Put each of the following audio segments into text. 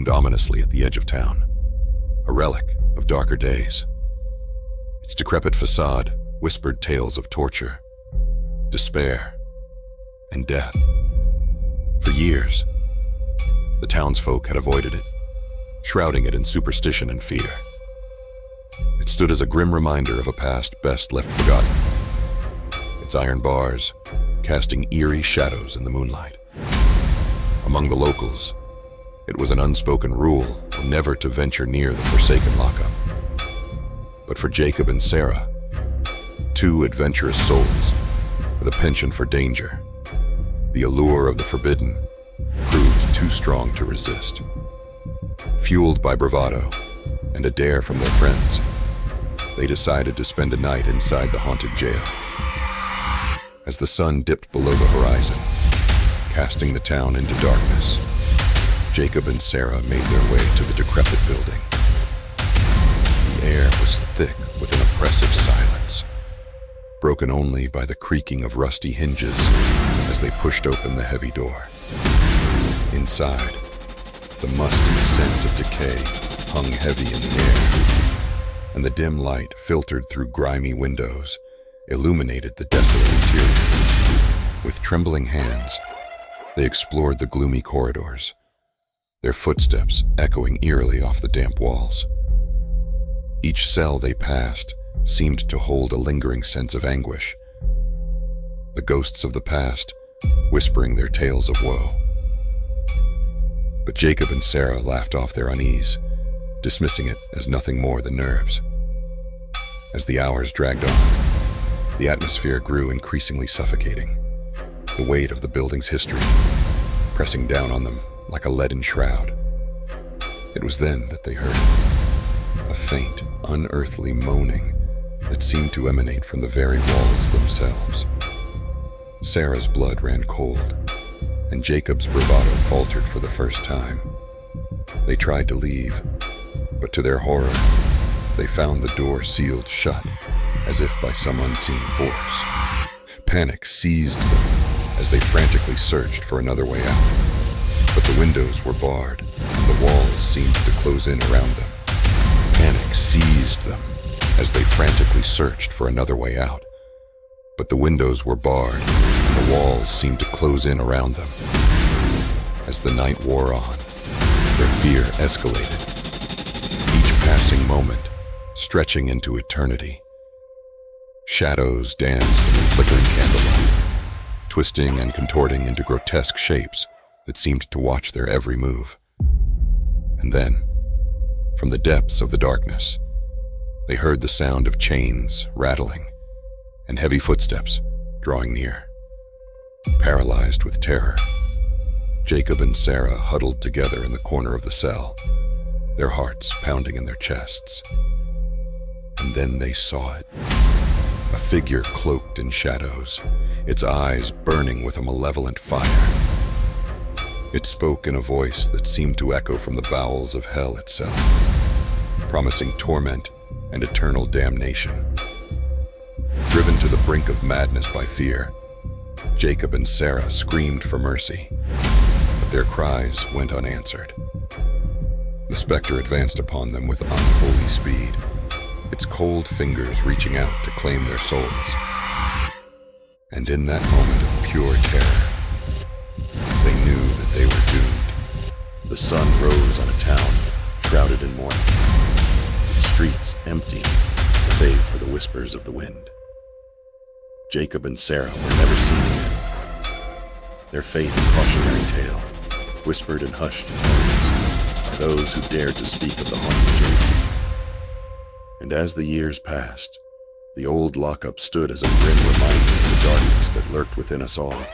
loomed ominously at the edge of town, a relic of darker days. Its decrepit facade whispered tales of torture, despair, and death. For years, the townsfolk had avoided it, shrouding it in superstition and fear. It stood as a grim reminder of a past best left forgotten, its iron bars casting eerie shadows in the moonlight. Among the locals, it was an unspoken rule never to venture near the forsaken lockup. But for Jacob and Sarah, two adventurous souls with a penchant for danger, the allure of the forbidden proved too strong to resist. Fueled by bravado and a dare from their friends, they decided to spend a night inside the haunted jail. As the sun dipped below the horizon, casting the town into darkness, Jacob and Sarah made their way to the decrepit building. The air was thick with an oppressive silence, broken only by the creaking of rusty hinges as they pushed open the heavy door. Inside, the musty scent of decay hung heavy in the air, and the dim light filtered through grimy windows illuminated the desolate interior. With trembling hands, they explored the gloomy corridors, their footsteps echoing eerily off the damp walls. Each cell they passed seemed to hold a lingering sense of anguish, the ghosts of the past whispering their tales of woe. But Jacob and Sarah laughed off their unease, dismissing it as nothing more than nerves. As the hours dragged on, the atmosphere grew increasingly suffocating, the weight of the building's history pressing down on them like a leaden shroud. It was then that they heard a faint, unearthly moaning that seemed to emanate from the very walls themselves. Sarah's blood ran cold, and Jacob's bravado faltered for the first time. They tried to leave, but to their horror, they found the door sealed shut, as if by some unseen force. Panic seized them as they frantically searched for another way out. But the windows were barred, and the walls seemed to close in around them. Panic seized them as they frantically searched for another way out. But the windows were barred, and the walls seemed to close in around them. As the night wore on, their fear escalated, each passing moment stretching into eternity. Shadows danced in the flickering candlelight, twisting and contorting into grotesque shapes that seemed to watch their every move. And then, from the depths of the darkness, they heard the sound of chains rattling and heavy footsteps drawing near. Paralyzed with terror, Jacob and Sarah huddled together in the corner of the cell, their hearts pounding in their chests. And then they saw it. A figure cloaked in shadows, its eyes burning with a malevolent fire. It spoke in a voice that seemed to echo from the bowels of hell itself, promising torment and eternal damnation. Driven to the brink of madness by fear, Jacob and Sarah screamed for mercy, but their cries went unanswered. The specter advanced upon them with unholy speed, its cold fingers reaching out to claim their souls. And in that moment of pure terror, they knew that they were doomed. The sun rose on a town shrouded in mourning, its streets empty save for the whispers of the wind. Jacob and Sarah were never seen again, their fate a cautionary tale, whispered in hushed tones by those who dared to speak of the haunted jail. And as the years passed, the old lockup stood as a grim reminder of the darkness that lurked within us all,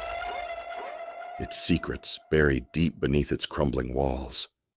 its secrets buried deep beneath its crumbling walls.